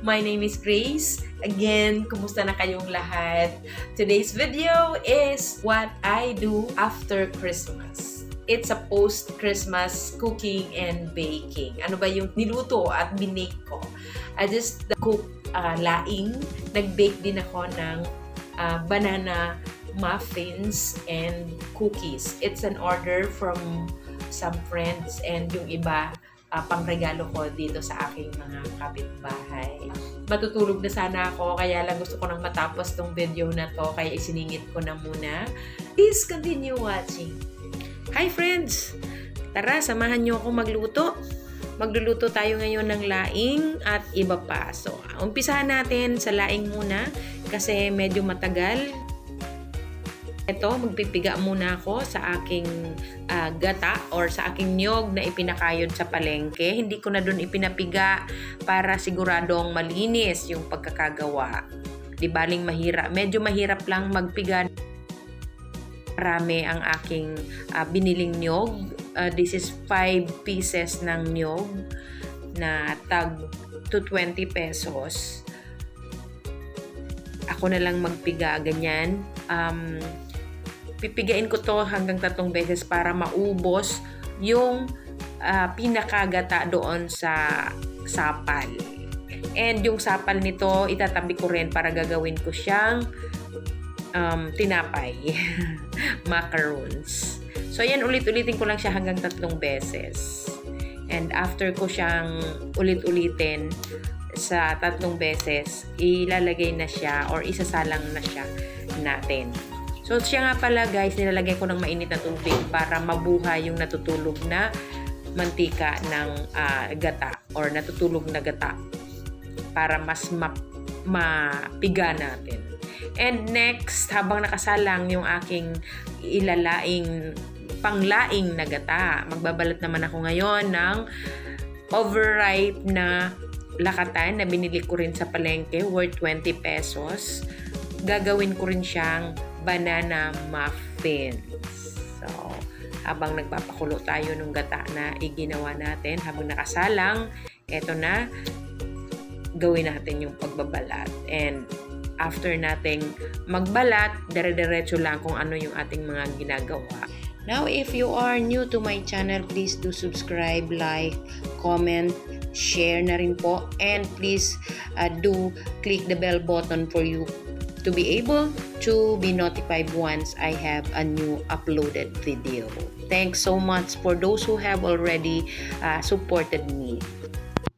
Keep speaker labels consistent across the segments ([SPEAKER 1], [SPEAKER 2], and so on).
[SPEAKER 1] My name is Grace. Again, kumusta na kayong lahat? Today's video is what I do after Christmas. It's a post-Christmas cooking and baking. Ano ba yung niluto at binake ko? I just cook laing. Nag-bake din ako ng banana muffins and cookies. It's an order from some friends and yung iba pangregalo ko dito sa aking mga kapitbahay. Matutulog na sana ako, kaya lang gusto ko nang matapos tong video na to, kaya isiningit ko na muna. Please continue watching. Hi friends! Tara, samahan nyo ako magluto. Magluluto tayo ngayon ng laing at iba pa. So, umpisahan natin sa laing muna kasi medyo matagal. Ito, magpipiga muna ako sa aking gata or sa aking niyog na ipinakayod sa palengke. Hindi ko na doon ipinapiga para siguradong malinis yung pagkakagawa. Di baling mahirap. Medyo mahirap lang magpiga. Marami ang aking biniling niyog. This is 5 pieces ng niyog na tag to 20 pesos. Ako na lang magpiga, ganyan. Pipigain ko to hanggang 3 beses para maubos yung pinakagata doon sa sapal. And yung sapal nito, itatabi ko rin para gagawin ko siyang tinapay. Macaroons. So, yan, ulit-ulitin ko lang siya hanggang 3 beses. And after ko siyang ulit-ulitin sa 3 beses, ilalagay na siya or isasalang na siya natin. So, siya nga pala guys, nilalagay ko ng mainit na tubig para mabuhay yung natutulog na mantika ng gata or natutulog na gata para mas mapiga natin. And next, habang nakasalang yung aking ilalaing panglaing na gata, magbabalat naman ako ngayon ng overripe na lakatan na binili ko rin sa palengke worth 20 pesos. Gagawin ko rin siyang banana muffins. So, habang nagpapakulo tayo ng gata na iginawa natin, habang nakasalang, eto na, gawin natin yung pagbabalat. And after nating magbalat, dire-diretso lang kung ano yung ating mga ginagawa. Now, if you are new to my channel, please do subscribe, like, comment, share na rin po. And please do click the bell button for you to be able to be notified once I have a new uploaded video. Thanks so much for those who have already supported me.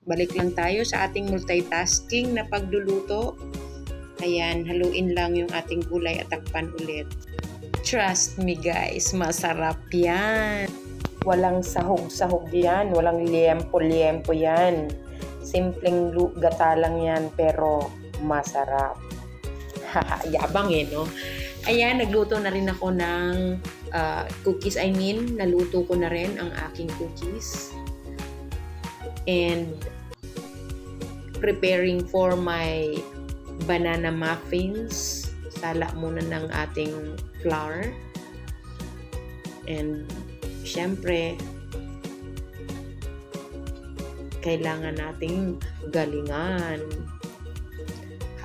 [SPEAKER 1] Balik lang tayo sa ating multitasking na pagluluto. Ayan, haluin lang yung ating gulay at takpan ulit. Trust me guys, masarap yan. Walang sahog-sahog yan, walang liempo-liempo yan. Simpleng gata lang yan pero masarap. Yabang no? Ayan, nagluto na rin ako ng cookies. Naluto ko na rin ang aking cookies. And preparing for my banana muffins. Sala muna ng ating flour. And syempre, kailangan nating galingan.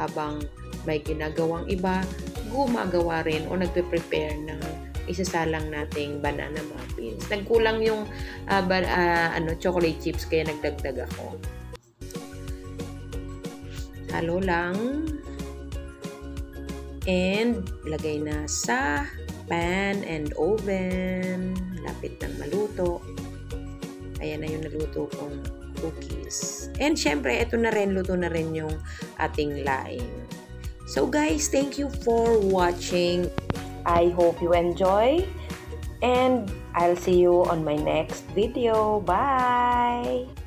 [SPEAKER 1] Habang may ginagawang iba, gumagawa rin o nagpe-prepare ng isasalang nating banana muffins. Nagkulang yung chocolate chips kaya nagdagdag ako. Halo lang. And lagay na sa pan and oven. Lapit ng maluto. Ayan na yung naluto kong cookies. And syempre, ito na rin, luto na rin yung ating laing. So guys, thank you for watching. I hope you enjoy. And I'll see you on my next video. Bye!